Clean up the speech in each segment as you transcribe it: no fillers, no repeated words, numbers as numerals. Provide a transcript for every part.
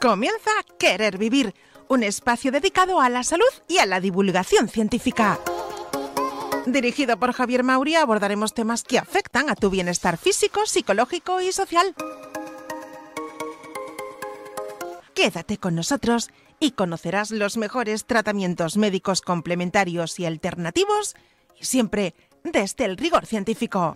Comienza Querer Vivir, un espacio dedicado a la salud y a la divulgación científica. Dirigido por Javier Mauri, abordaremos temas que afectan a tu bienestar físico, psicológico y social. Quédate con nosotros y conocerás los mejores tratamientos médicos complementarios y alternativos, y siempre desde el rigor científico.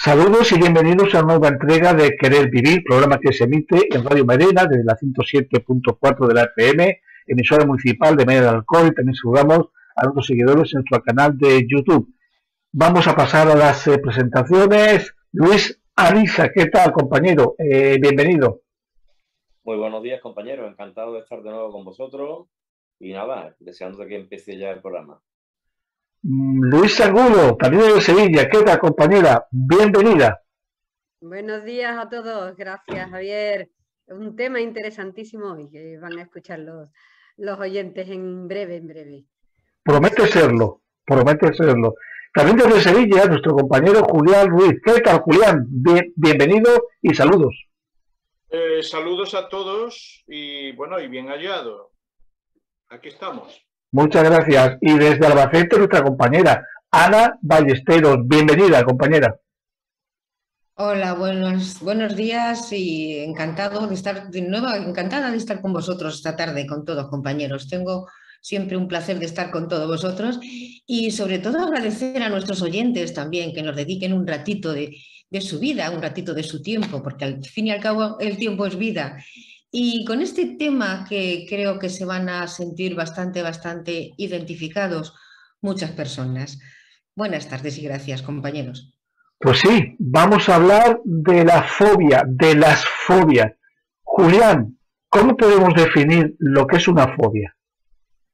Saludos y bienvenidos a una nueva entrega de Querer Vivir, programa que se emite en Radio Mairena desde la 107.4 de la FM, emisora municipal de Mairena del Alcor, y también saludamos a nuestros seguidores en nuestro canal de YouTube. Vamos a pasar a las presentaciones. Luis Ariza, ¿qué tal, compañero? Bienvenido. Muy buenos días, compañeros. Encantado de estar de nuevo con vosotros. Y nada, deseando que empiece ya el programa. Luis Agudo, también de Sevilla. ¿Qué tal, compañera? Bienvenida. Buenos días a todos. Gracias, Javier. Un tema interesantísimo hoy que van a escuchar los oyentes en breve. Promete serlo, promete serlo. También desde Sevilla, nuestro compañero Julián Ruiz. ¿Qué tal, Julián? Bienvenido y saludos. Saludos a todos y bueno, y bien hallado. Aquí estamos. Muchas gracias. Y desde Albacete, nuestra compañera Ana Ballesteros. Bienvenida, compañera. Hola, buenos días y encantado de estar de nuevo, encantada de estar con vosotros esta tarde, con todos, compañeros. Tengo siempre un placer de estar con todos vosotros y sobre todo agradecer a nuestros oyentes también que nos dediquen un ratito de su vida, un ratito de su tiempo, porque al fin y al cabo el tiempo es vida. Y con este tema que creo que se van a sentir bastante identificados muchas personas. Buenas tardes y gracias, compañeros. Pues sí, vamos a hablar de la fobia, de las fobias. Julián, ¿cómo podemos definir lo que es una fobia?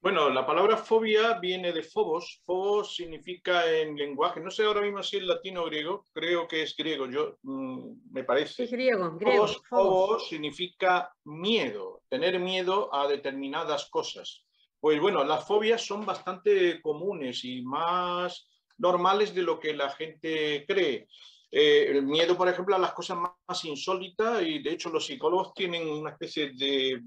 Bueno, la palabra fobia viene de phobos. Phobos significa en lenguaje, no sé ahora mismo si es latino o griego, creo que es griego, me parece. Es griego. Phobos significa miedo, tener miedo a determinadas cosas. Pues bueno, las fobias son bastante comunes y más normales de lo que la gente cree. El miedo, por ejemplo, a las cosas más insólitas, y de hecho los psicólogos tienen una especie de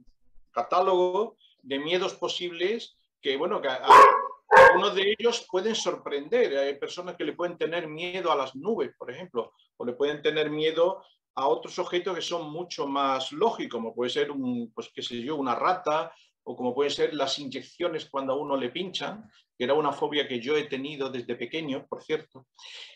catálogo de miedos posibles que, bueno, que algunos de ellos pueden sorprender. Hay personas que le pueden tener miedo a las nubes, por ejemplo, o le pueden tener miedo a otros objetos que son mucho más lógicos, como puede ser una rata, o como pueden ser las inyecciones cuando a uno le pinchan, que era una fobia que yo he tenido desde pequeño, por cierto.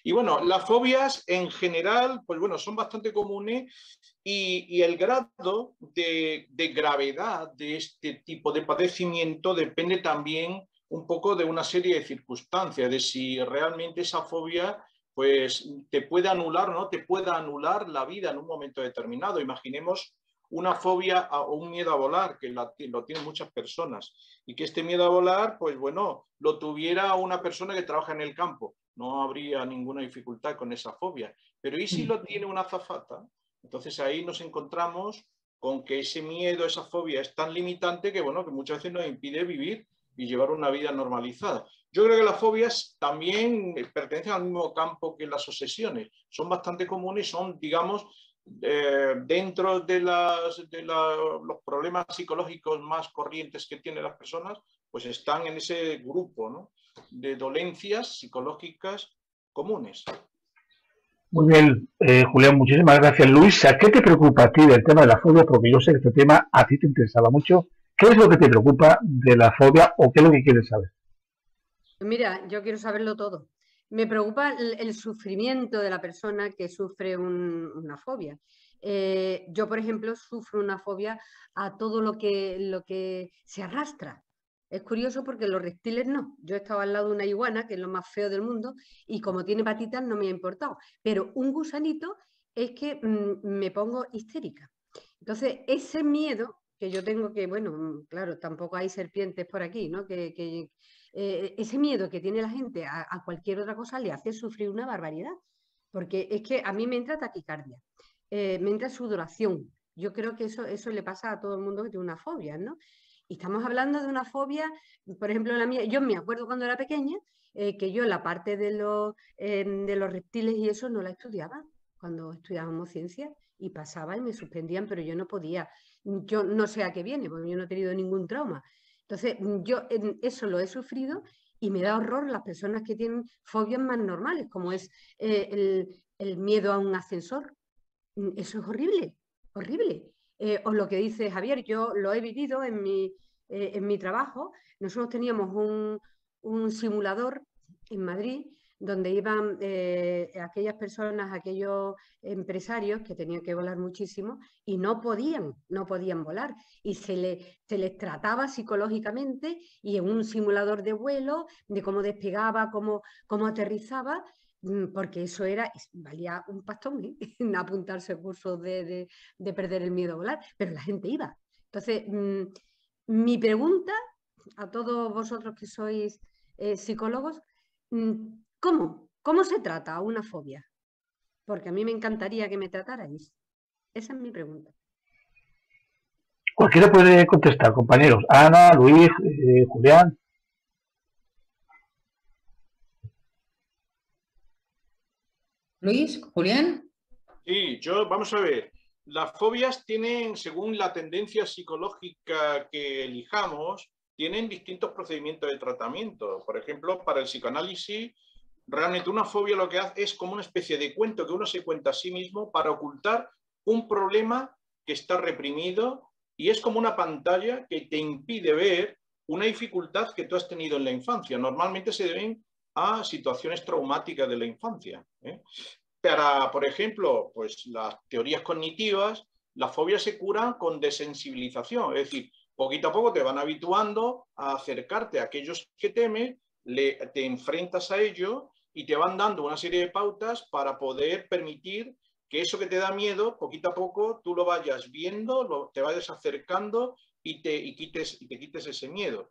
Y bueno, las fobias en general, pues bueno, son bastante comunes y el grado de gravedad de este tipo de padecimiento depende también un poco de una serie de circunstancias, de si realmente esa fobia pues te puede anular o no te pueda anular la vida en un momento determinado. Imaginemos una fobia o un miedo a volar, que lo tienen muchas personas, y que este miedo a volar, pues bueno, lo tuviera una persona que trabaja en el campo. No habría ninguna dificultad con esa fobia. Pero ¿y si lo tiene una azafata? Entonces ahí nos encontramos con que ese miedo, esa fobia es tan limitante que, bueno, que muchas veces nos impide vivir y llevar una vida normalizada. Yo creo que las fobias también pertenecen al mismo campo que las obsesiones. Son bastante comunes, son, digamos, dentro de los problemas psicológicos más corrientes que tienen las personas, pues están en ese grupo, ¿no?, de dolencias psicológicas comunes. Muy bien, Julián, muchísimas gracias. Luisa, ¿qué te preocupa a ti del tema de la fobia? Porque yo sé que este tema a ti te interesaba mucho. ¿Qué es lo que te preocupa de la fobia o qué es lo que quieres saber? Mira, yo quiero saberlo todo. Me preocupa el sufrimiento de la persona que sufre una fobia. Yo, por ejemplo, sufro una fobia a todo lo que se arrastra. Es curioso porque los reptiles no. Yo estaba al lado de una iguana, que es lo más feo del mundo, y como tiene patitas no me ha importado. Pero un gusanito es que me pongo histérica. Entonces, ese miedo que yo tengo, que bueno, claro, tampoco hay serpientes por aquí, ¿no? Ese miedo que tiene la gente a cualquier otra cosa le hace sufrir una barbaridad. Porque es que a mí me entra taquicardia, me entra sudoración. Yo creo que eso le pasa a todo el mundo que tiene una fobia, ¿no? Y estamos hablando de una fobia, por ejemplo, la mía. Yo me acuerdo cuando era pequeña que yo la parte de los reptiles y eso no la estudiaba. cuando estudiábamos ciencias y pasaba y me suspendían, pero yo no podía. Yo no sé a qué viene, porque yo no he tenido ningún trauma. Entonces, yo eso lo he sufrido y me da horror las personas que tienen fobias más normales, como es el miedo a un ascensor. Eso es horrible, horrible. O lo que dice Javier, yo lo he vivido en mi trabajo. Nosotros teníamos un simulador en Madrid donde iban aquellas personas, aquellos empresarios que tenían que volar muchísimo y no podían volar. Y se les trataba psicológicamente y en un simulador de vuelo, de cómo despegaba, cómo aterrizaba, porque eso valía un pastón, ¿eh? En apuntarse a cursos de perder el miedo a volar, pero la gente iba. Entonces, mi pregunta a todos vosotros que sois psicólogos, ¿cómo se trata una fobia? Porque a mí me encantaría que me tratarais. Esa es mi pregunta. Cualquiera puede contestar, compañeros. Ana, Luis, Julián. Luis, Julián. Sí, vamos a ver. Las fobias tienen, según la tendencia psicológica que elijamos, tienen distintos procedimientos de tratamiento. Por ejemplo, para el psicoanálisis, realmente una fobia lo que hace es como una especie de cuento que uno se cuenta a sí mismo para ocultar un problema que está reprimido, y es como una pantalla que te impide ver una dificultad que tú has tenido en la infancia. Normalmente se deben a situaciones traumáticas de la infancia, ¿eh? Para, por ejemplo, pues las teorías cognitivas, las fobias se curan con desensibilización, es decir, poquito a poco te van habituando a acercarte a aquellos que temes, te enfrentas a ellos y te van dando una serie de pautas para poder permitir que eso que te da miedo, poquito a poco tú lo vayas viendo, te vayas acercando y te quites ese miedo.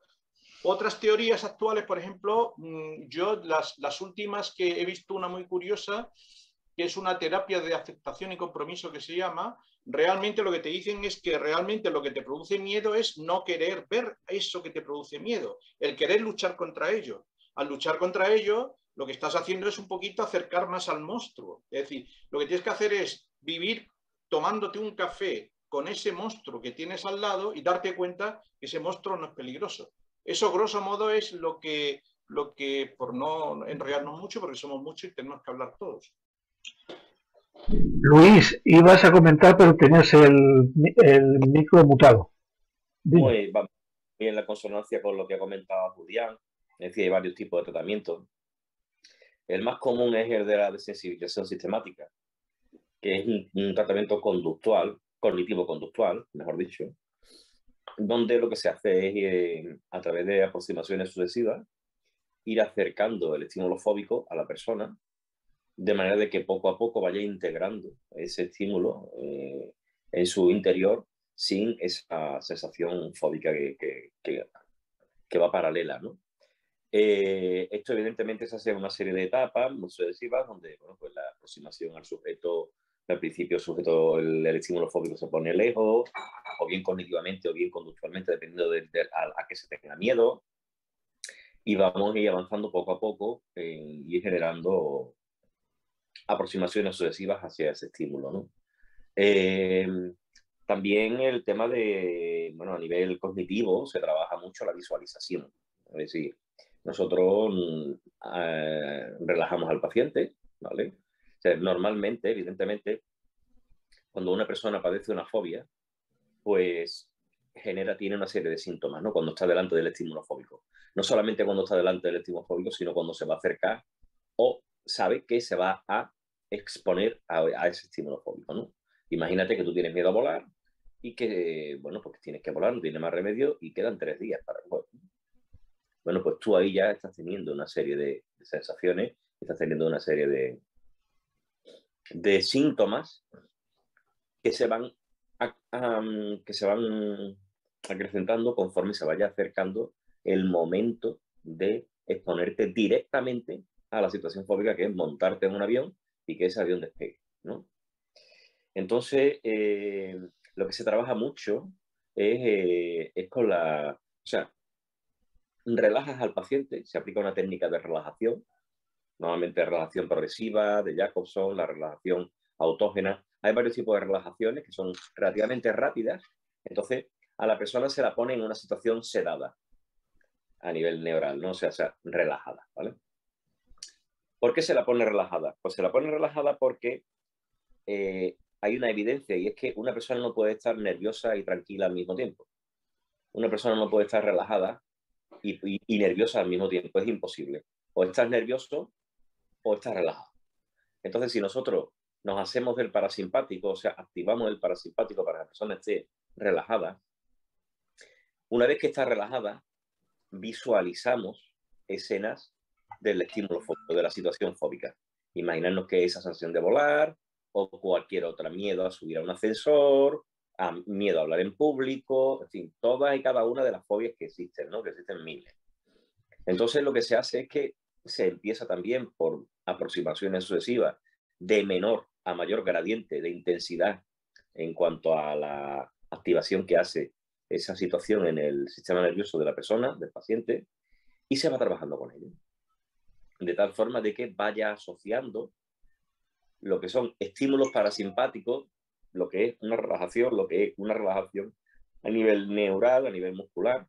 Otras teorías actuales, por ejemplo, yo las últimas que he visto, una muy curiosa, que es una terapia de aceptación y compromiso que se llama, realmente lo que te dicen es que realmente lo que te produce miedo es no querer ver eso que te produce miedo, el querer luchar contra ello. Al luchar contra ello, lo que estás haciendo es un poquito acercar más al monstruo. Es decir, lo que tienes que hacer es vivir tomándote un café con ese monstruo que tienes al lado y darte cuenta que ese monstruo no es peligroso. Eso, grosso modo, es lo que por no enredarnos mucho, porque somos muchos y tenemos que hablar todos. Luis, ibas a comentar, pero tenías el micro mutado. Muy bien, la consonancia con lo que ha comentado Julián. Es decir, hay varios tipos de tratamientos. El más común es el de la desensibilización sistemática, que es un tratamiento conductual, cognitivo-conductual, mejor dicho, donde lo que se hace es, a través de aproximaciones sucesivas, ir acercando el estímulo fóbico a la persona, de manera de que poco a poco vaya integrando ese estímulo en su interior sin esa sensación fóbica que va paralela, ¿no? Esto evidentemente se hace en una serie de etapas muy sucesivas, donde bueno, pues la aproximación al sujeto, al principio el estímulo fóbico se pone lejos, o bien cognitivamente o bien conductualmente, dependiendo a qué se tenga miedo, y vamos a ir avanzando poco a poco y generando aproximaciones sucesivas hacia ese estímulo, ¿no? También el tema de, bueno, a nivel cognitivo se trabaja mucho la visualización, es decir, nosotros relajamos al paciente, ¿vale? O sea, normalmente, evidentemente, cuando una persona padece una fobia, pues tiene una serie de síntomas, ¿no? Cuando está delante del estímulo fóbico. No solamente cuando está delante del estímulo fóbico, sino cuando se va a acercar o sabe que se va a exponer a ese estímulo fóbico, ¿no? Imagínate que tú tienes miedo a volar y que, bueno, pues tienes que volar, no tienes más remedio y quedan 3 días para el vuelo. Bueno, pues tú ahí ya estás teniendo una serie de sensaciones, estás teniendo una serie de síntomas que se van acrecentando conforme se vaya acercando el momento de exponerte directamente a la situación fóbica, que es montarte en un avión y que ese avión despegue, ¿no? Entonces, lo que se trabaja mucho es con o sea, relajas al paciente, se aplica una técnica de relajación, normalmente relajación progresiva, de Jacobson, la relajación autógenas. Hay varios tipos de relajaciones que son relativamente rápidas. Entonces, a la persona se la pone en una situación sedada a nivel neural, ¿no? O sea, relajada, ¿vale? ¿Por qué se la pone relajada? Pues se la pone relajada porque hay una evidencia, y es que una persona no puede estar nerviosa y tranquila al mismo tiempo. Una persona no puede estar relajada y nerviosa al mismo tiempo. Es imposible. O estás nervioso o estás relajado. Entonces, si nosotros nos hacemos del parasimpático, o sea, activamos el parasimpático para que la persona esté relajada, una vez que está relajada, visualizamos escenas del estímulo fóbico, de la situación fóbica. Imaginarnos que esa sensación de volar o cualquier otra, miedo a subir a un ascensor, miedo a hablar en público, en fin, todas y cada una de las fobias que existen, ¿no? Que existen miles. Entonces lo que se hace es que se empieza también por aproximaciones sucesivas de menor a mayor gradiente de intensidad en cuanto a la activación que hace esa situación en el sistema nervioso de la persona, del paciente, y se va trabajando con ello. De tal forma de que vaya asociando lo que son estímulos parasimpáticos, lo que es una relajación, a nivel neural, a nivel muscular,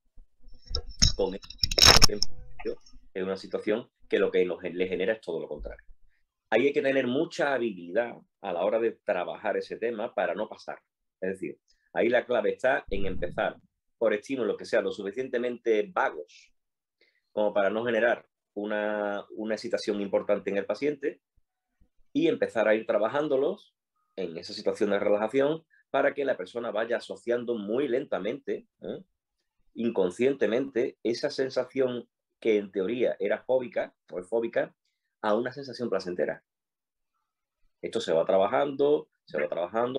con es una situación que lo que le genera es todo lo contrario. Ahí hay que tener mucha habilidad a la hora de trabajar ese tema para no pasar. Es decir, ahí la clave está en empezar por estímulos que sean lo suficientemente vagos como para no generar una excitación importante en el paciente y empezar a ir trabajándolos en esa situación de relajación para que la persona vaya asociando muy lentamente, inconscientemente, esa sensación que en teoría era fóbica o es fóbica a una sensación placentera. Esto se va trabajando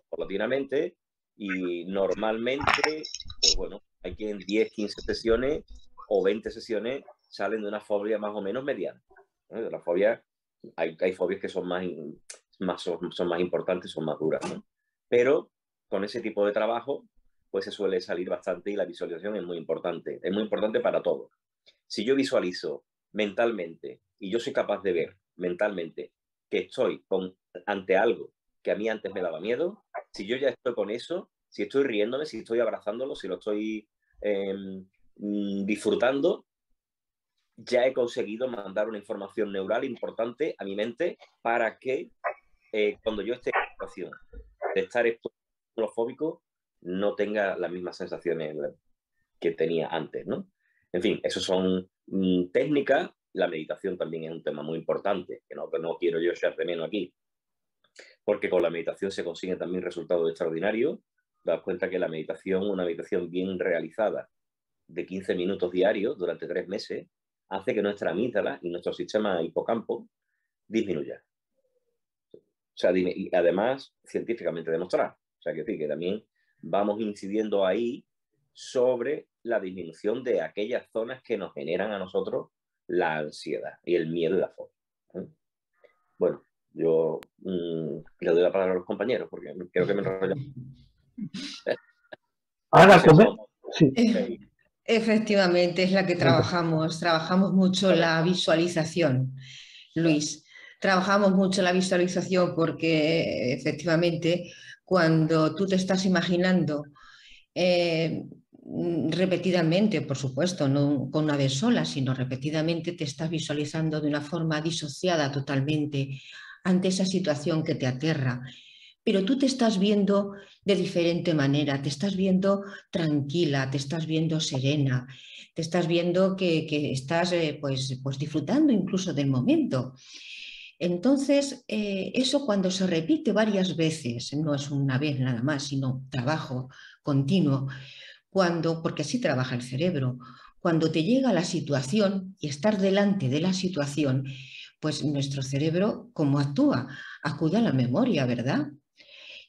paulatinamente y normalmente, pues bueno, hay que en 10, 15 sesiones o 20 sesiones salen de una fobia más o menos mediana. De la fobia, hay fobias que son más importantes, son más duras, ¿no? Pero con ese tipo de trabajo, pues se suele salir bastante y la visualización es muy importante. Es muy importante para todo. Si yo visualizo mentalmente y yo soy capaz de ver mentalmente que estoy ante algo que a mí antes me daba miedo, si yo ya estoy con eso, si estoy riéndome, si estoy abrazándolo, si lo estoy disfrutando, ya he conseguido mandar una información neural importante a mi mente para que cuando yo esté en situación de estar fóbico no tenga las mismas sensaciones que tenía antes, ¿no? En fin, eso son técnicas. La meditación también es un tema muy importante, que no quiero yo echar de menos aquí, porque con la meditación se consiguen también resultados extraordinarios. Das cuenta que la meditación, una meditación bien realizada de 15 minutos diarios durante 3 meses, hace que nuestra amígdala y nuestro sistema hipocampo disminuya. O sea, y además, científicamente demostrado. O sea, que también vamos incidiendo ahí sobre la disminución de aquellas zonas que nos generan a nosotros la ansiedad y el miedo y la fobia. Bueno, yo le doy la palabra a los compañeros porque creo que me enrollo. Ahora, sí. Efectivamente, es la que trabajamos mucho la visualización, Luis. Trabajamos mucho la visualización porque efectivamente cuando tú te estás imaginando repetidamente, por supuesto, no con una vez sola, sino repetidamente te estás visualizando de una forma disociada totalmente ante esa situación que te aterra. Pero tú te estás viendo de diferente manera, te estás viendo tranquila, te estás viendo serena, te estás viendo que estás pues disfrutando incluso del momento. Entonces, eso cuando se repite varias veces, no es una vez nada más, sino trabajo continuo, porque así trabaja el cerebro, cuando te llega la situación y estar delante de la situación, pues nuestro cerebro, ¿cómo actúa? Acude a la memoria, ¿verdad?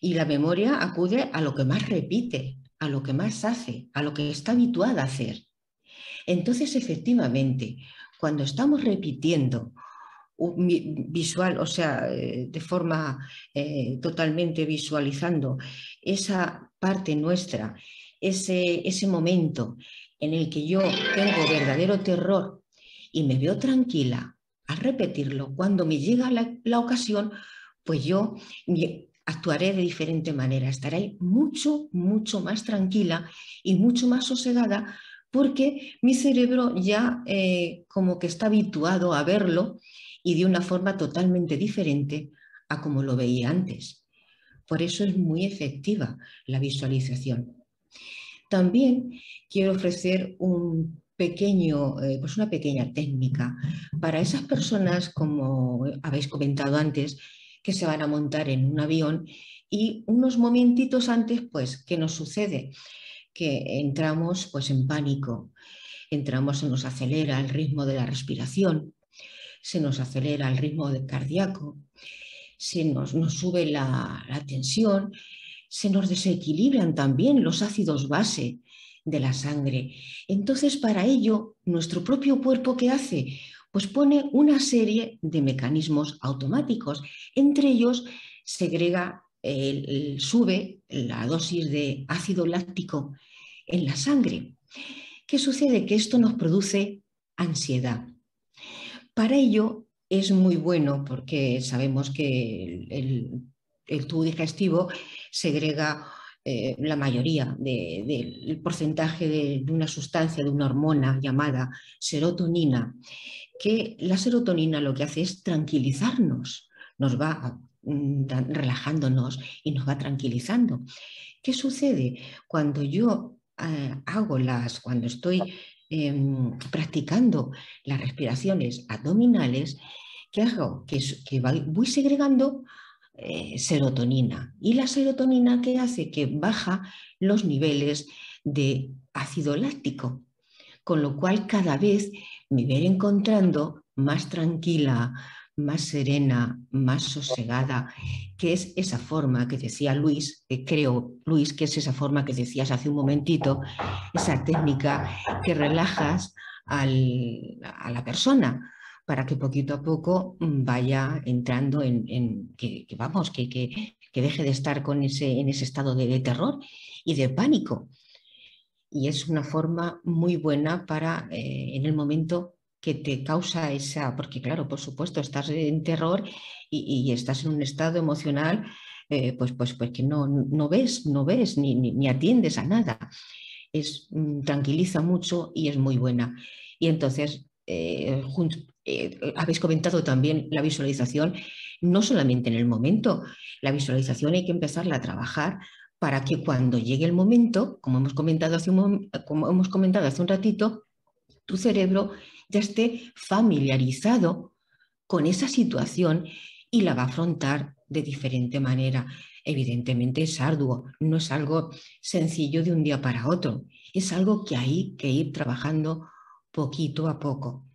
Y la memoria acude a lo que más repite, a lo que más hace, a lo que está habituada a hacer. Entonces, efectivamente, cuando estamos repitiendo visual, o sea, de forma totalmente visualizando esa parte nuestra, ese momento en el que yo tengo verdadero terror y me veo tranquila al repetirlo, cuando me llega la ocasión, pues yo actuaré de diferente manera, estaré mucho, mucho más tranquila y mucho más sosegada porque mi cerebro ya como que está habituado a verlo y de una forma totalmente diferente a como lo veía antes. Por eso es muy efectiva la visualización. También quiero ofrecer un pequeño, pues una pequeña técnica para esas personas, como habéis comentado antes, que se van a montar en un avión y unos momentitos antes, pues, ¿qué nos sucede? Que entramos pues en pánico, se nos acelera el ritmo de la respiración, se nos acelera el ritmo cardíaco, nos sube la tensión, se nos desequilibran también los ácidos base de la sangre. Entonces, para ello, nuestro propio cuerpo, ¿qué hace? Pues pone una serie de mecanismos automáticos. Entre ellos, sube la dosis de ácido láctico en la sangre. ¿Qué sucede? Que esto nos produce ansiedad. Para ello es muy bueno porque sabemos que el tubo digestivo segrega la mayoría del porcentaje de una sustancia, de una hormona llamada serotonina, que la serotonina lo que hace es tranquilizarnos, nos va relajándonos y nos va tranquilizando. ¿Qué sucede? Cuando yo cuando estoy practicando las respiraciones abdominales, ¿qué hago? Que voy segregando serotonina. ¿Y la serotonina qué hace? Que baja los niveles de ácido láctico, con lo cual cada vez me voy encontrando más tranquila, más serena, más sosegada, que es esa forma que decía Luis, que creo, Luis, que es esa forma que decías hace un momentito, esa técnica que relajas a la persona para que poquito a poco vaya entrando que deje de estar en ese estado de terror y de pánico. Y es una forma muy buena para en el momento que te causa porque claro, por supuesto, estás en terror y estás en un estado emocional pues que no ves ni atiendes a nada. Tranquiliza mucho y es muy buena. Y entonces, habéis comentado también la visualización, no solamente en el momento, la visualización hay que empezarla a trabajar para que cuando llegue el momento, como hemos comentado hace un ratito, tu cerebro ya esté familiarizado con esa situación y la va a afrontar de diferente manera. Evidentemente es arduo, no es algo sencillo de un día para otro, es algo que hay que ir trabajando poquito a poco.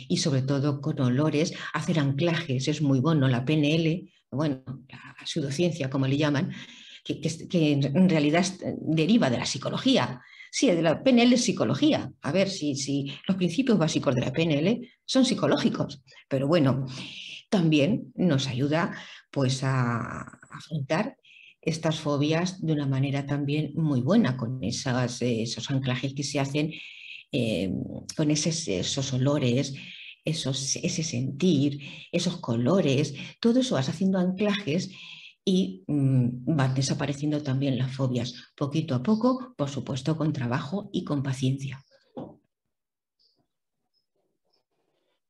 Y sobre todo con olores, hacer anclajes, es muy bueno, la PNL, bueno, la pseudociencia como le llaman, que en realidad deriva de la psicología. Sí, de la PNL es psicología. A ver, si los principios básicos de la PNL son psicológicos, pero bueno, también nos ayuda pues a afrontar estas fobias de una manera también muy buena, con esos anclajes que se hacen, con esos olores, ese sentir, esos colores, todo eso vas haciendo anclajes y van desapareciendo también las fobias, poquito a poco, por supuesto, con trabajo y con paciencia.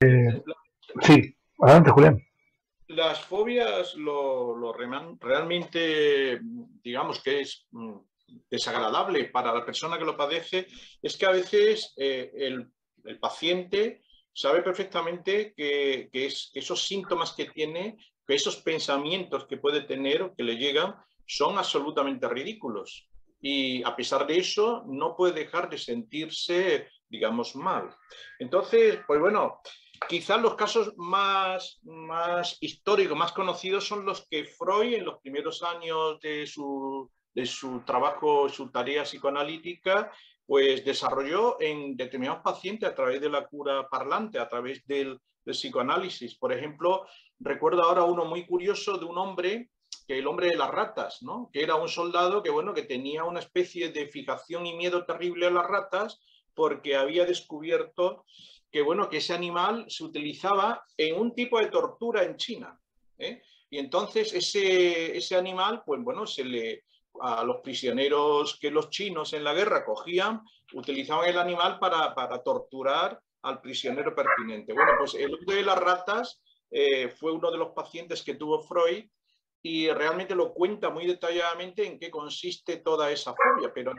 Sí, adelante, Julián. Las fobias, realmente, digamos que es desagradable para la persona que lo padece, es que a veces el paciente sabe perfectamente que esos síntomas que tiene, que esos pensamientos que puede tener o que le llegan, son absolutamente ridículos. Y a pesar de eso, no puede dejar de sentirse, digamos, mal. Entonces, pues bueno, quizás los casos más históricos, más conocidos, son los que Freud, en los primeros años de su trabajo, su tarea psicoanalítica, pues desarrolló en determinados pacientes a través de la cura parlante, a través del psicoanálisis. Por ejemplo, recuerdo ahora uno muy curioso de un hombre, que el hombre de las ratas, ¿no? Que era un soldado que, bueno, que tenía una especie de fijación y miedo terrible a las ratas porque había descubierto que, bueno, que ese animal se utilizaba en un tipo de tortura en China, ¿eh? Y entonces ese animal, pues bueno, a los prisioneros que los chinos en la guerra cogían, utilizaban el animal para torturar al prisionero pertinente. Bueno, pues el hombre de las ratas fue uno de los pacientes que tuvo Freud y realmente lo cuenta muy detalladamente en qué consiste toda esa fobia, pero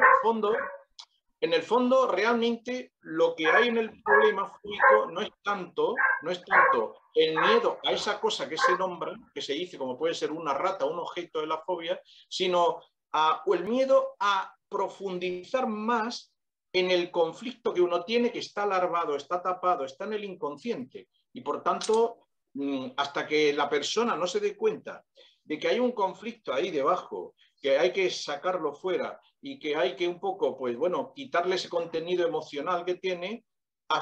en el fondo realmente lo que hay en el problema fóbico no es tanto el miedo a esa cosa que se nombra, que se dice como puede ser una rata, un objeto de la fobia, sino o el miedo a profundizar más en el conflicto que uno tiene, que está larvado, está tapado, está en el inconsciente. Y por tanto, hasta que la persona no se dé cuenta de que hay un conflicto ahí debajo, que hay que sacarlo fuera y que hay que un poco, pues bueno, quitarle ese contenido emocional que tiene,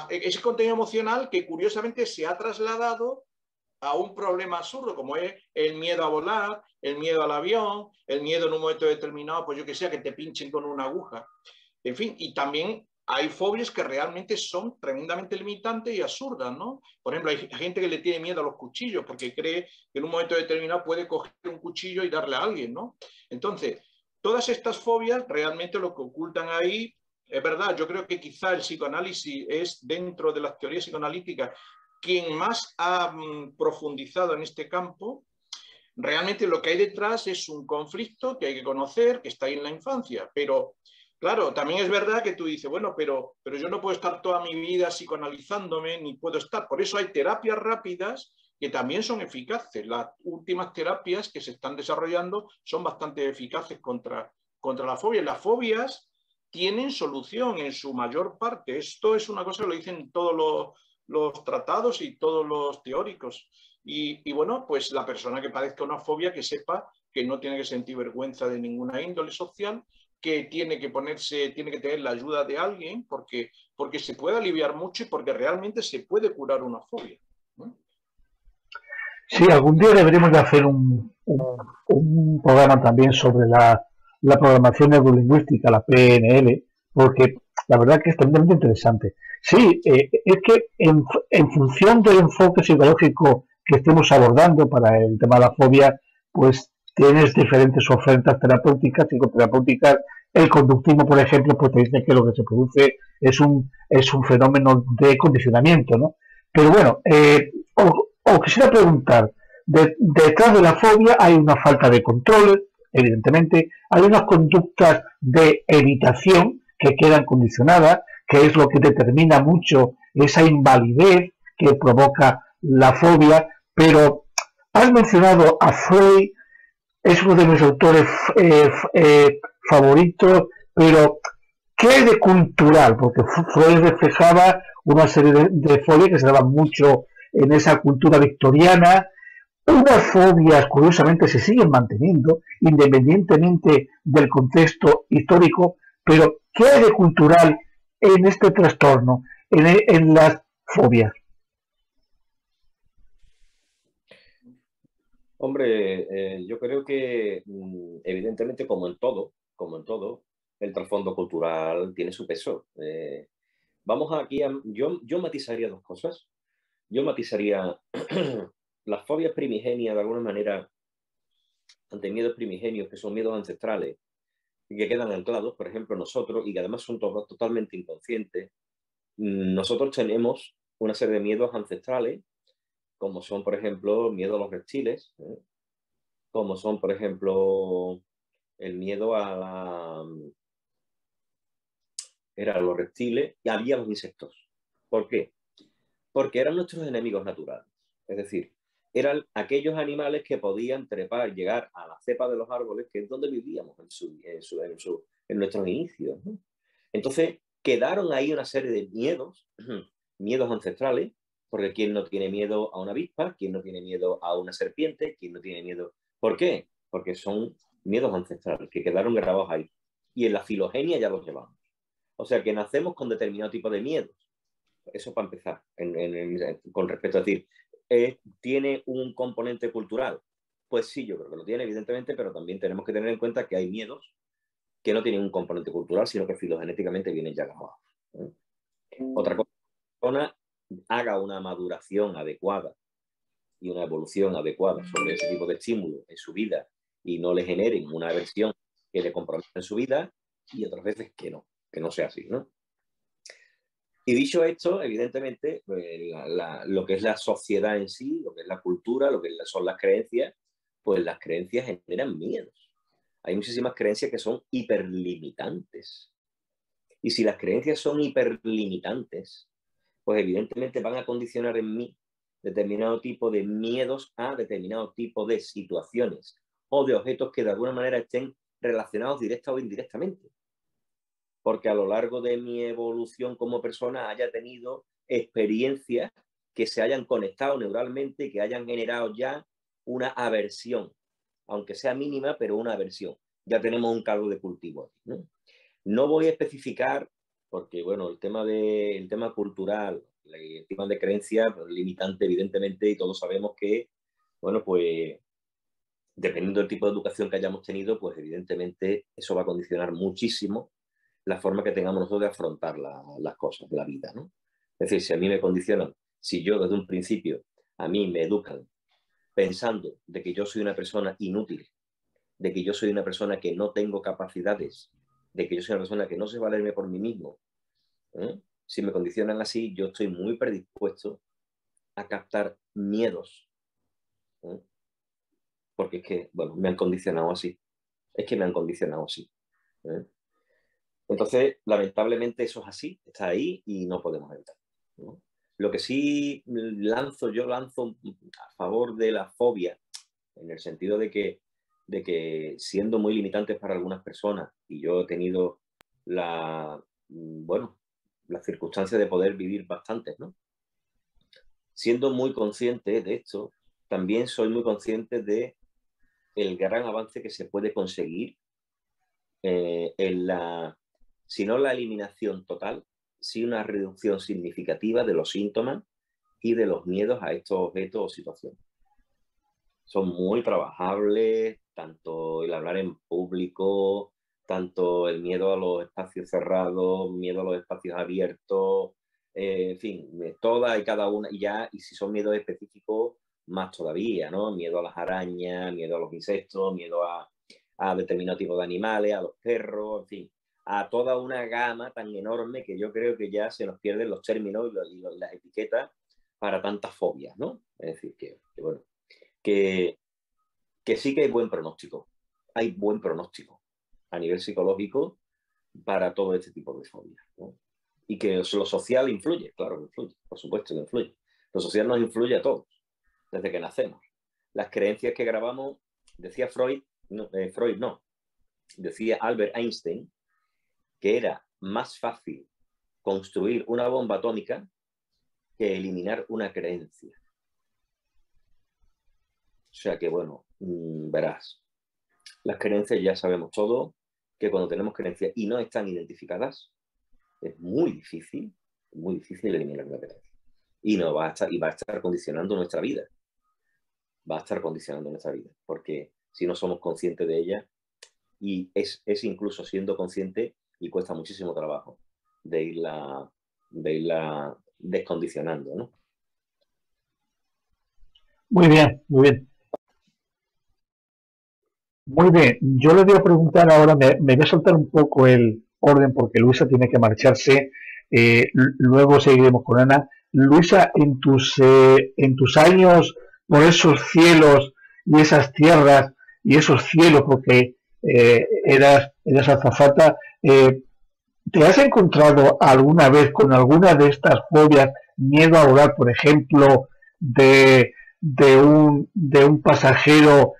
ese contenido emocional que curiosamente se ha trasladado a un problema absurdo, como es el miedo a volar, el miedo al avión, el miedo en un momento determinado, pues yo que sé, que te pinchen con una aguja. En fin, y también hay fobias que realmente son tremendamente limitantes y absurdas, ¿no? Por ejemplo, hay gente que le tiene miedo a los cuchillos porque cree que en un momento determinado puede coger un cuchillo y darle a alguien, ¿no? Entonces, todas estas fobias realmente lo que ocultan ahí, es verdad, yo creo que quizá el psicoanálisis es, dentro de las teorías psicoanalíticas, quien más ha profundizado en este campo. Realmente lo que hay detrás es un conflicto que hay que conocer, que está ahí en la infancia, pero claro, también es verdad que tú dices, bueno, pero yo no puedo estar toda mi vida psicoanalizándome, ni puedo estar. Por eso hay terapias rápidas que también son eficaces. Las últimas terapias que se están desarrollando son bastante eficaces contra la fobia. Las fobias tienen solución en su mayor parte. Esto es una cosa que lo dicen todos los tratados y todos los teóricos. Y bueno, pues la persona que padezca una fobia que sepa que no tiene que sentir vergüenza de ninguna índole social, que tiene que tener la ayuda de alguien porque se puede aliviar mucho y porque realmente se puede curar una fobia, ¿no? Sí, algún día deberemos de hacer un programa también sobre la programación neurolingüística, la PNL, porque la verdad que es tremendamente interesante. Sí, es que en función del enfoque psicológico que estemos abordando para el tema de la fobia, pues tienes diferentes ofertas terapéuticas, psicoterapéuticas. El conductismo, por ejemplo, pues te dice que lo que se produce es un fenómeno de condicionamiento, ¿no? Pero bueno, os quisiera preguntar, detrás de la fobia hay una falta de control, evidentemente, hay unas conductas de evitación que quedan condicionadas, que es lo que determina mucho esa invalidez que provoca la fobia, pero has mencionado a Freud, es uno de mis autores favoritos, pero ¿qué hay de cultural? Porque Freud reflejaba una serie de fobias que se daban mucho en esa cultura victoriana. Unas fobias, curiosamente, se siguen manteniendo, independientemente del contexto histórico, pero ¿qué hay de cultural en este trastorno, en las fobias? Hombre, yo creo que evidentemente como en todo, el trasfondo cultural tiene su peso. Vamos aquí yo matizaría dos cosas. Yo matizaría las fobias primigenias, de alguna manera, ante miedos primigenios, que son miedos ancestrales, y que quedan anclados, por ejemplo, nosotros, y que además son totalmente inconscientes. Nosotros tenemos una serie de miedos ancestrales, como son, por ejemplo, miedo a los reptiles, como son, por ejemplo, el miedo a los reptiles y había los insectos. ¿Por qué? Porque eran nuestros enemigos naturales. Es decir, eran aquellos animales que podían trepar, llegar a la cepa de los árboles, que es donde vivíamos en nuestros inicios, ¿no? Entonces, quedaron ahí una serie de miedos ancestrales, porque ¿quién no tiene miedo a una avispa? ¿Quién no tiene miedo a una serpiente? ¿Quién no tiene miedo? ¿Por qué? Porque son miedos ancestrales que quedaron grabados ahí. Y en la filogenia ya los llevamos. O sea que nacemos con determinado tipo de miedos. Eso para empezar, con respecto a decir, ¿tiene un componente cultural? Pues sí, yo creo que lo tiene, evidentemente, pero también tenemos que tener en cuenta que hay miedos que no tienen un componente cultural, sino que filogenéticamente vienen ya grabados. Otra cosa, haga una maduración adecuada y una evolución adecuada sobre ese tipo de estímulos en su vida y no le generen una aversión que le comprometa en su vida, y otras veces que no sea así, ¿no? Y dicho esto, evidentemente, lo que es la sociedad en sí, lo que es la cultura, lo que son las creencias, pues las creencias generan miedos. Hay muchísimas creencias que son hiperlimitantes. Y si las creencias son hiperlimitantes, pues evidentemente van a condicionar en mí determinado tipo de miedos a determinado tipo de situaciones o de objetos que de alguna manera estén relacionados directa o indirectamente. Porque a lo largo de mi evolución como persona haya tenido experiencias que se hayan conectado neuralmente, que hayan generado ya una aversión, aunque sea mínima, pero una aversión. Ya tenemos un caldo de cultivo aquí, ¿no? No voy a especificar, porque bueno, el tema cultural, el tema de creencia, pues, limitante evidentemente, y todos sabemos que, bueno, pues dependiendo del tipo de educación que hayamos tenido, pues evidentemente eso va a condicionar muchísimo la forma que tengamos nosotros de afrontar las cosas, la vida, ¿no? Es decir, si a mí me condicionan, si yo desde un principio a mí me educan pensando de que yo soy una persona inútil, de que yo soy una persona que no tengo capacidades, de que yo soy una persona que no sé valerme por mí mismo, ¿eh? Si me condicionan así, yo estoy muy predispuesto a captar miedos, ¿eh? Porque es que, bueno, me han condicionado así. Es que me han condicionado así, ¿eh? Entonces, lamentablemente eso es así, está ahí y no podemos evitar, ¿no? Lo que sí yo lanzo a favor de la fobia, en el sentido de que siendo muy limitantes para algunas personas, y yo he tenido la circunstancia de poder vivir bastantes, ¿no? Siendo muy consciente de esto, también soy muy consciente de el gran avance que se puede conseguir si no la eliminación total, sí una reducción significativa de los síntomas y de los miedos a estos objetos o situaciones. Son muy trabajables, tanto el hablar en público, tanto el miedo a los espacios cerrados, miedo a los espacios abiertos, en fin, todas y cada una, y si son miedos específicos, más todavía, ¿no? Miedo a las arañas, miedo a los insectos, miedo a determinado tipo de animales, a los perros, en fin, a toda una gama tan enorme que yo creo que ya se nos pierden los términos y las etiquetas para tantas fobias, ¿no? Es decir, bueno, que sí que hay buen pronóstico. Hay buen pronóstico a nivel psicológico para todo este tipo de fobias, ¿no? Y que lo social influye, claro que influye, por supuesto que influye. Lo social nos influye a todos, desde que nacemos. Las creencias que grabamos, decía Freud no, decía Albert Einstein, que era más fácil construir una bomba atómica que eliminar una creencia. O sea que, bueno, verás, las creencias ya sabemos todo, que cuando tenemos creencias y no están identificadas, es muy difícil eliminar una creencia. Y va a estar condicionando nuestra vida. Va a estar condicionando nuestra vida, porque si no somos conscientes de ella, y es incluso siendo consciente, y cuesta muchísimo trabajo de irla descondicionando, ¿no? Muy bien, muy bien. Muy bien, yo le voy a preguntar ahora, me voy a soltar un poco el orden porque Luisa tiene que marcharse, luego seguiremos con Ana. Luisa, en tus años por esos cielos y esas tierras y esos cielos, porque eras azafata, ¿te has encontrado alguna vez con alguna de estas fobias, miedo a volar, por ejemplo, de un pasajero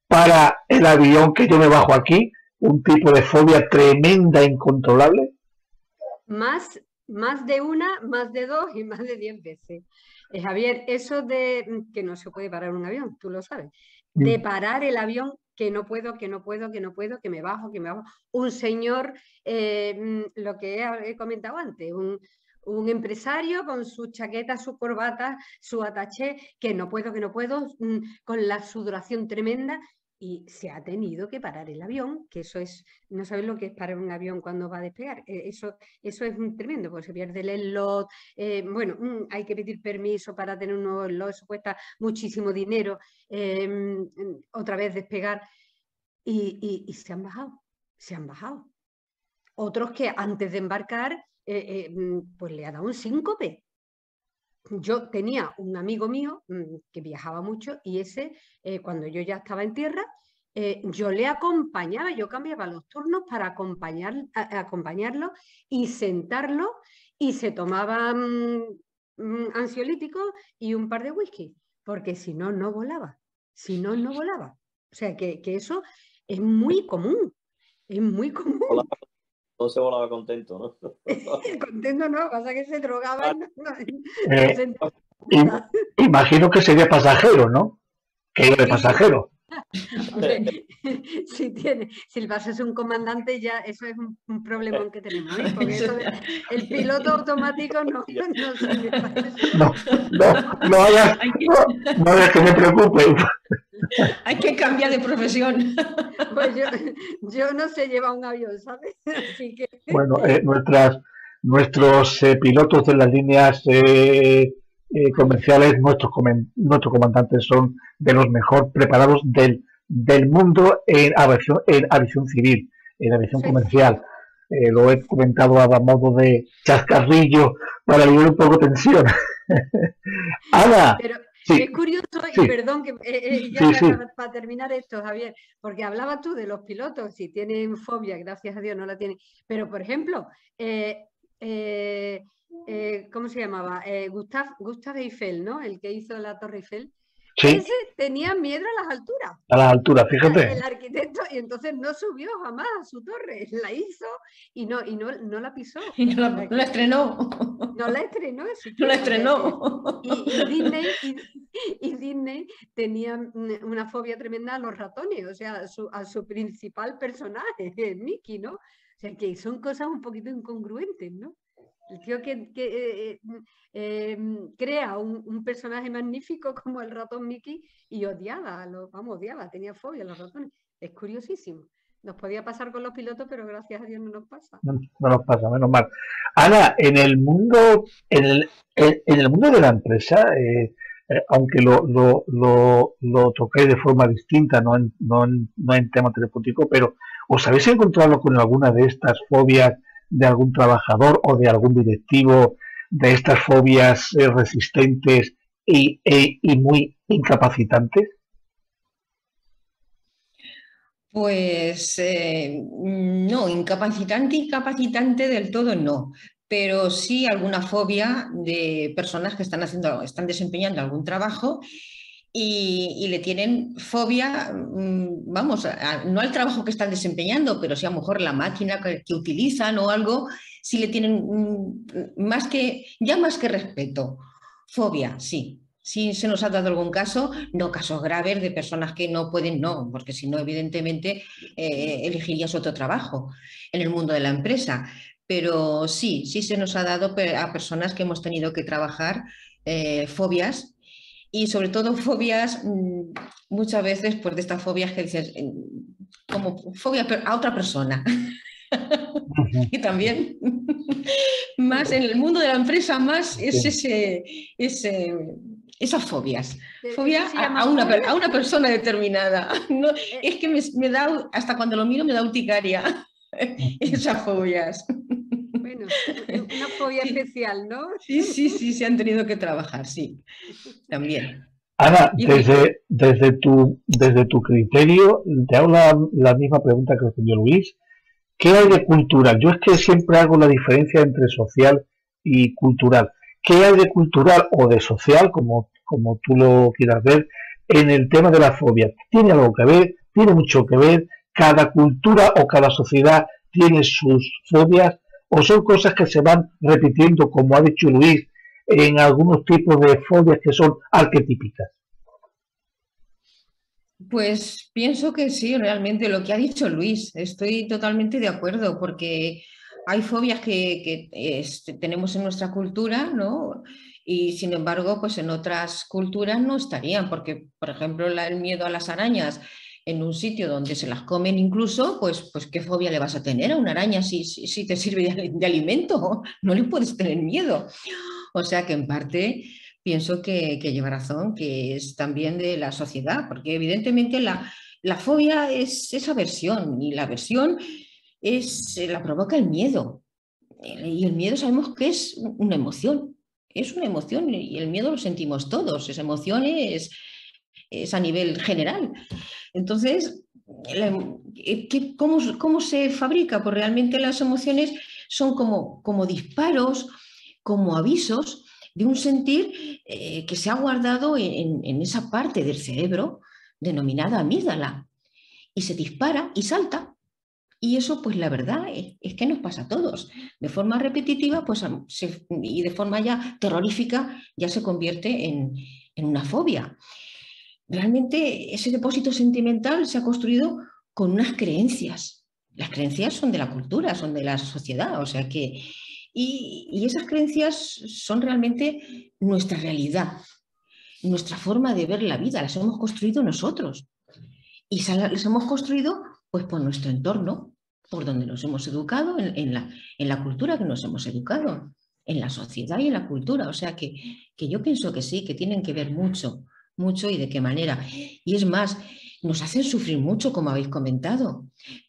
para el avión que yo me bajo aquí? ¿Un tipo de fobia tremenda e incontrolable? Más de una, más de dos y más de 10 veces. Javier, eso de que no se puede parar un avión, tú lo sabes. De parar el avión, que no puedo, que me bajo. Un señor, lo que he comentado antes, un empresario con su chaqueta, su corbata, su attaché, que no puedo, con la sudoración tremenda. y se ha tenido que parar el avión, que eso es, no sabes lo que es parar un avión cuando va a despegar, eso es tremendo, porque se pierde el slot, bueno, hay que pedir permiso para tener un nuevo slot, eso cuesta muchísimo dinero, otra vez despegar, y se han bajado. Otros que antes de embarcar, pues le ha dado un síncope. Yo tenía un amigo mío que viajaba mucho y ese, cuando yo ya estaba en tierra, yo le acompañaba, yo cambiaba los turnos para acompañarlo y sentarlo, y se tomaba ansiolíticos y un par de whisky, porque si no, no volaba. Si no, no volaba. O sea, que eso es muy común. Es muy común. No se volaba contento, ¿no? Contento no, pasa que se drogaba. Imagino que sería pasajero, ¿no? Que iba de pasajero. Hombre, si el base es un comandante, ya eso es un problemón que tenemos, ¿eh? Porque eso el piloto automático no sirve para eso. No hagas que me preocupe. Hay que cambiar de profesión. Pues yo no sé llevar un avión, ¿sabes? Así que... Bueno, nuestros pilotos de las líneas comerciales, nuestros comandantes son de los mejor preparados del mundo en aviación civil, en aviación comercial. Lo he comentado a modo de chascarrillo para aliviar un poco tensión. Ana. Pero sí, es curioso, sí, y perdón, que para terminar esto, Javier, porque hablabas tú de los pilotos, si tienen fobia, gracias a Dios no la tienen, pero por ejemplo, ¿cómo se llamaba? Gustave Eiffel, ¿no? El que hizo la Torre Eiffel. Sí. Ese tenía miedo a las alturas. A las alturas, fíjate. El arquitecto, y entonces no subió jamás a su torre, la hizo y no la pisó. Y no la estrenó. No la estrenó. No la estrenó. Y Disney tenía una fobia tremenda a los ratones, o sea, a su principal personaje, Mickey, ¿no? O sea, que son cosas un poquito incongruentes, ¿no? El tío que crea un personaje magnífico como el ratón Mickey y odiaba, tenía fobia a los ratones. Es curiosísimo. Nos podía pasar con los pilotos, pero gracias a Dios no nos pasa. No nos pasa, menos mal. Ana, en el mundo de la empresa, aunque lo tocáis de forma distinta, no en tema terapéutico, pero ¿os habéis encontrado con alguna de estas fobias de algún trabajador o de algún directivo, de estas fobias resistentes y muy incapacitantes? Pues no, incapacitante del todo no, pero sí alguna fobia de personas que están desempeñando algún trabajo y le tienen fobia, vamos, no al trabajo que están desempeñando, pero sí a lo mejor la máquina que utilizan o algo, sí le tienen más que respeto, fobia, sí. Sí se nos ha dado algún caso, no casos graves de personas que no pueden, no, porque si no, evidentemente elegirías otro trabajo en el mundo de la empresa. Pero sí se nos ha dado a personas que hemos tenido que trabajar fobias. Y sobre todo fobias, muchas veces, pues de estas fobias que dices, como fobia a otra persona. Y también, más en el mundo de la empresa, más es esas fobias. Fobia a una persona determinada. No, es que me da, hasta cuando lo miro me da urticaria, esas fobias. Bueno, una fobia especial, ¿no? Sí, se han tenido que trabajar, sí, también. Ana, desde tu criterio, te hago la misma pregunta que respondió Luis. ¿Qué hay de cultural? Yo es que siempre hago la diferencia entre social y cultural. ¿Qué hay de cultural o de social, como tú lo quieras ver, en el tema de la fobia? ¿Tiene algo que ver? ¿Tiene mucho que ver? ¿Cada cultura o cada sociedad tiene sus fobias? ¿O son cosas que se van repitiendo, como ha dicho Luis, en algunos tipos de fobias que son arquetípicas? Pues pienso que sí, realmente lo que ha dicho Luis, estoy totalmente de acuerdo, porque hay fobias que tenemos en nuestra cultura, ¿no? Y sin embargo, pues en otras culturas no estarían, porque, por ejemplo, el miedo a las arañas, en un sitio donde se las comen incluso, pues ¿qué fobia le vas a tener a una araña si te sirve de alimento? No le puedes tener miedo. O sea que en parte pienso que lleva razón, que es también de la sociedad, porque evidentemente la fobia es aversión y la aversión la provoca el miedo. Y el miedo sabemos que es una emoción. Es una emoción y el miedo lo sentimos todos. Esa emoción es a nivel general. Entonces, ¿cómo se fabrica? Pues realmente las emociones son como disparos, como avisos de un sentir que se ha guardado en esa parte del cerebro denominada amígdala y se dispara y salta. Y eso, pues la verdad es que nos pasa a todos. De forma repetitiva pues, y de forma ya terrorífica ya se convierte en una fobia. Realmente ese depósito sentimental se ha construido con unas creencias. Las creencias son de la cultura, son de la sociedad, o sea que... Y esas creencias son realmente nuestra realidad, nuestra forma de ver la vida, las hemos construido nosotros. Y las hemos construido pues por nuestro entorno, por donde nos hemos educado, en la cultura que nos hemos educado, en la sociedad y en la cultura. O sea que yo pienso que sí, que tienen que ver mucho y de qué manera. Y es más, nos hacen sufrir mucho, como habéis comentado,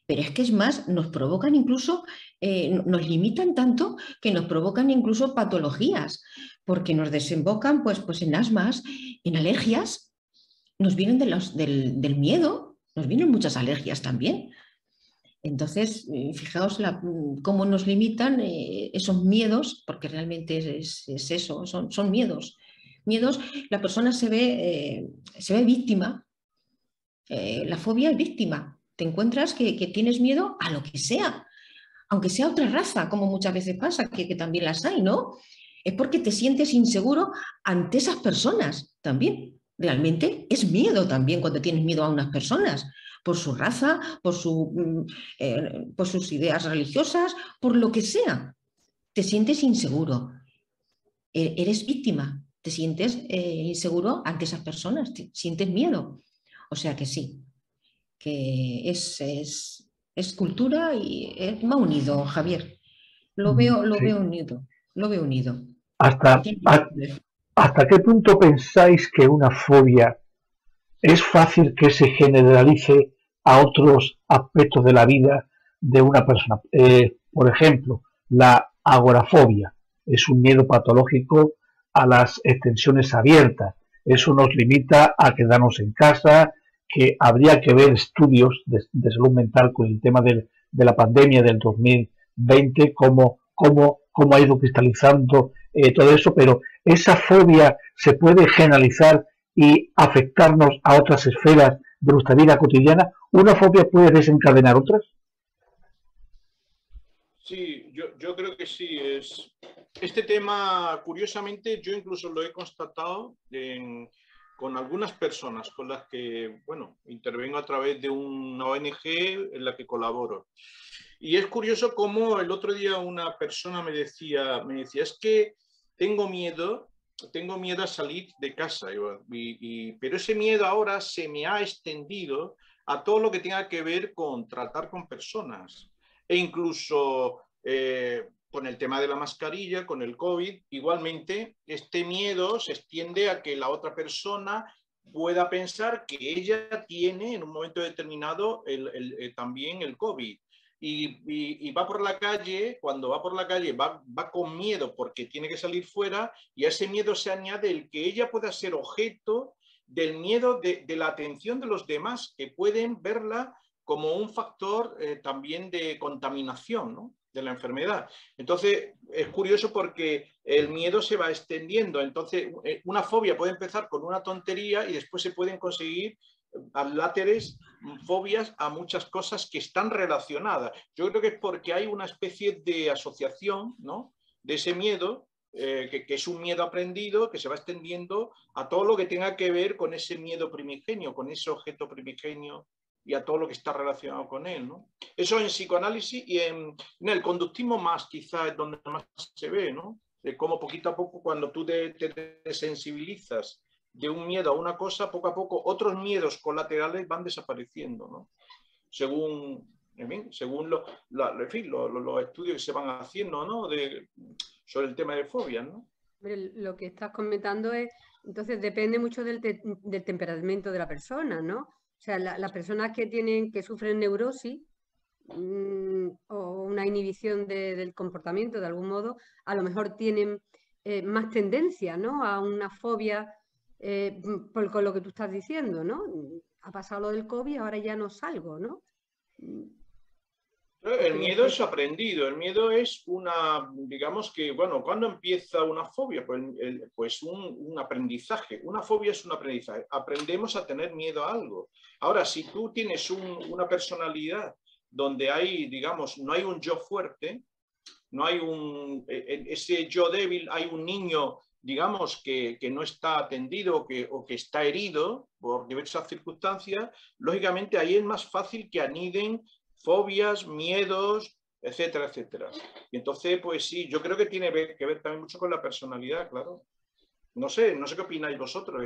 pero es que es más, nos provocan incluso, nos limitan tanto que nos provocan incluso patologías, porque nos desembocan pues en asmas, en alergias, nos vienen del miedo, nos vienen muchas alergias también. Entonces, fijaos cómo nos limitan esos miedos, porque realmente es eso, son miedos. Miedos, la persona se ve víctima, la fobia es víctima. Te encuentras que tienes miedo a lo que sea, aunque sea otra raza, como muchas veces pasa, que también las hay, ¿no? Es porque te sientes inseguro ante esas personas también. Realmente es miedo también cuando tienes miedo a unas personas, por su raza, por sus ideas religiosas, por lo que sea. Te sientes inseguro. Eres víctima, te sientes inseguro ante esas personas, sientes miedo. O sea que sí, que es cultura y me ha unido, Javier. Lo veo unido, lo veo unido. ¿Hasta qué punto pensáis que una fobia es fácil que se generalice a otros aspectos de la vida de una persona? Por ejemplo, la agorafobia es un miedo patológico a las extensiones abiertas. Eso nos limita a quedarnos en casa, que habría que ver estudios de salud mental con el tema de la pandemia del 2020, cómo ha ido cristalizando todo eso, pero esa fobia se puede generalizar y afectarnos a otras esferas de nuestra vida cotidiana. ¿Una fobia puede desencadenar otras? Sí, yo creo que sí. Este tema, curiosamente, yo incluso lo he constatado con algunas personas con las que, bueno, intervengo a través de una ONG en la que colaboro. Y es curioso cómo el otro día una persona me decía, es que tengo miedo a salir de casa, pero ese miedo ahora se me ha extendido a todo lo que tenga que ver con tratar con personas e incluso con el tema de la mascarilla, con el COVID. Igualmente, este miedo se extiende a que la otra persona pueda pensar que ella tiene en un momento determinado también el COVID. Y va por la calle, cuando va por la calle va con miedo porque tiene que salir fuera, y a ese miedo se añade el que ella pueda ser objeto del miedo de la atención de los demás, que pueden verla como un factor también de contaminación, ¿no?, de la enfermedad. Entonces, es curioso porque el miedo se va extendiendo. Entonces, una fobia puede empezar con una tontería y después se pueden conseguir láteres, fobias a muchas cosas que están relacionadas. Yo creo que es porque hay una especie de asociación, ¿no?, de ese miedo, que es un miedo aprendido que se va extendiendo a todo lo que tenga que ver con ese miedo primigenio, con ese objeto primigenio y a todo lo que está relacionado con él, ¿no? Eso en psicoanálisis y en el conductismo más, quizás es donde más se ve, ¿no? De cómo poquito a poco, cuando tú te desensibilizas de un miedo a una cosa, poco a poco otros miedos colaterales van desapareciendo, ¿no? Según los estudios que se van haciendo, ¿no? Sobre el tema de fobias, ¿no? Lo que estás comentando es, entonces depende mucho del temperamento de la persona, ¿no? O sea, las personas que sufren neurosis o una inhibición del comportamiento de algún modo, a lo mejor tienen más tendencia, ¿no? A una fobia con lo que tú estás diciendo, ¿no? Ha pasado lo del COVID, ahora ya no salgo, ¿no? El miedo es aprendido, el miedo es digamos que, bueno, ¿cuándo empieza una fobia? Pues un aprendizaje. Una fobia es un aprendizaje. Aprendemos a tener miedo a algo. Ahora, si tú tienes una personalidad donde hay, digamos, no hay un yo fuerte, no hay ese yo débil, hay un niño, digamos, que no está atendido o que está herido por diversas circunstancias, lógicamente ahí es más fácil que aniden fobias, miedos, etcétera, etcétera. Y entonces, pues sí, yo creo que tiene que ver también mucho con la personalidad, claro. No sé qué opináis vosotros.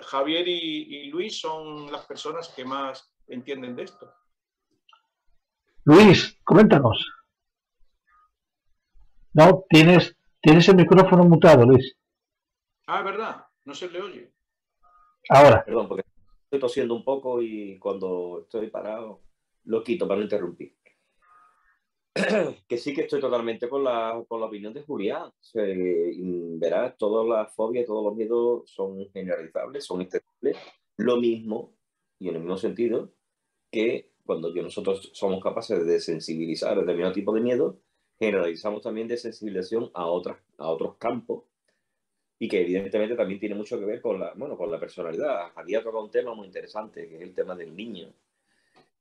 Javier y Luis son las personas que más entienden de esto. Luis, coméntanos. No, tienes el micrófono mutado, Luis. Ah, ¿verdad? No se le oye. Ahora. Perdón, porque estoy tosiendo un poco y cuando estoy parado lo quito para no interrumpir. Que sí que estoy totalmente con la opinión de Julián. Verás, todas las fobias, todos los miedos son generalizables, son extensibles. Lo mismo, y en el mismo sentido, que cuando nosotros somos capaces de desensibilizar determinado tipo de miedo, generalizamos también desensibilización a otros campos, y que evidentemente también tiene mucho que ver con la personalidad. Había tocado un tema muy interesante, que es el tema del niño,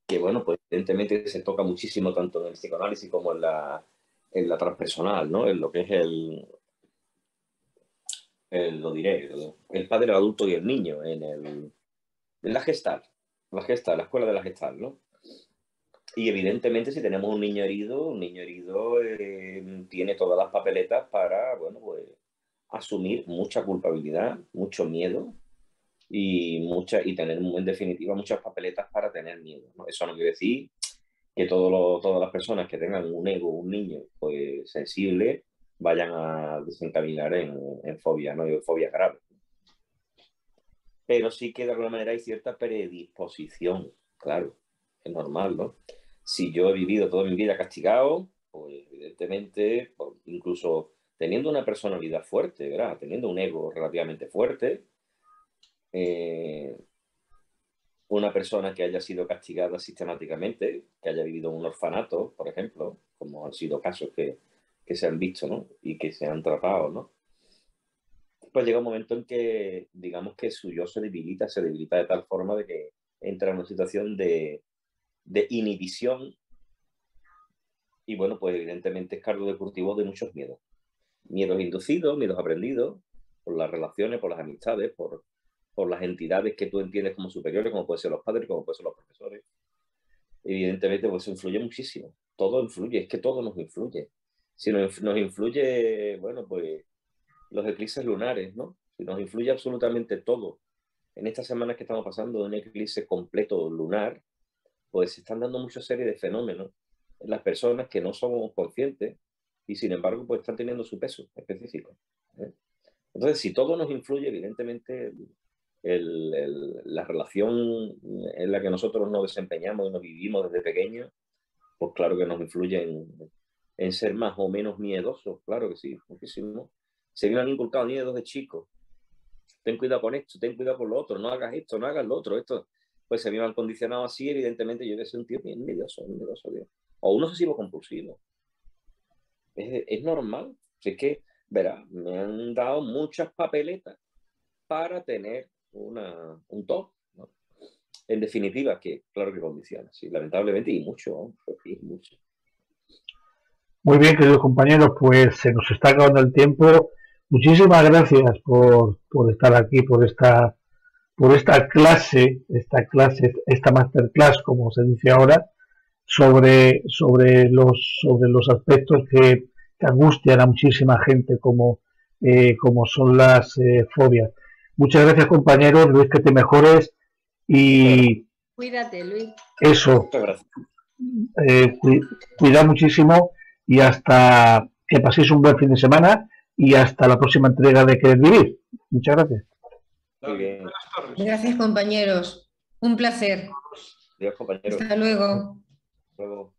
que bueno, pues evidentemente se toca muchísimo tanto en el psicoanálisis como en la transpersonal, ¿no? En lo que es el padre, el adulto y el niño, en la Gestalt, la escuela de la Gestalt, ¿no? Y evidentemente si tenemos un niño herido tiene todas las papeletas para, bueno, pues asumir mucha culpabilidad, mucho miedo y tener en definitiva muchas papeletas para tener miedo, ¿no? Eso no quiere decir que todas las personas que tengan un ego, un niño pues sensible, vayan a desencaminar en fobia, ¿no? En fobias graves. Pero sí que de alguna manera hay cierta predisposición, claro, es normal, ¿no? Si yo he vivido toda mi vida castigado, pues evidentemente, incluso teniendo una personalidad fuerte, ¿verdad? Teniendo un ego relativamente fuerte, una persona que haya sido castigada sistemáticamente, que haya vivido en un orfanato, por ejemplo, como han sido casos que se han visto, ¿no? Y que se han tratado, ¿no? Pues llega un momento en que, digamos que su yo se debilita de tal forma de que entra en una situación de inhibición y, bueno, pues evidentemente es caldo de cultivo de muchos miedos. Miedos inducidos, miedos aprendidos, por las relaciones, por las amistades, por las entidades que tú entiendes como superiores, como pueden ser los padres, como pueden ser los profesores. Evidentemente, pues eso influye muchísimo. Todo influye, es que todo nos influye. Si nos influye, bueno, pues los eclipses lunares, ¿no? Si nos influye absolutamente todo. En estas semanas que estamos pasando, un eclipse completo lunar, pues se están dando muchas series de fenómenos en las personas que no somos conscientes y sin embargo pues están teniendo su peso específico, ¿eh? Entonces, si todo nos influye, evidentemente la relación en la que nosotros nos desempeñamos y nos vivimos desde pequeños, pues claro que nos influye en ser más o menos miedosos, claro que sí, muchísimo. Se me han inculcado miedos de chicos. Ten cuidado con esto, ten cuidado con lo otro, no hagas esto, no hagas lo otro. Esto, pues se me han condicionado así, evidentemente yo he sido un tío bien miedoso, tío. O un obsesivo compulsivo. Es normal. Así que, verá, me han dado muchas papeletas para tener un top, ¿no? En definitiva, que claro que condiciona, sí, lamentablemente, y mucho, sí, mucho. Muy bien, queridos compañeros, pues se nos está acabando el tiempo. Muchísimas gracias por estar aquí, por esta clase, esta masterclass, como se dice ahora, sobre los aspectos que angustian a muchísima gente, como son las fobias. Muchas gracias, compañeros. Luis, que te mejores y Cuídate, Luis. eso, Muchas gracias. cuidad muchísimo y hasta que paséis un buen fin de semana y hasta la próxima entrega de Querer Vivir. Muchas gracias. Muy bien. Buenas tardes. Gracias, compañeros. Un placer. Adiós, compañeros. Hasta luego. Hasta luego.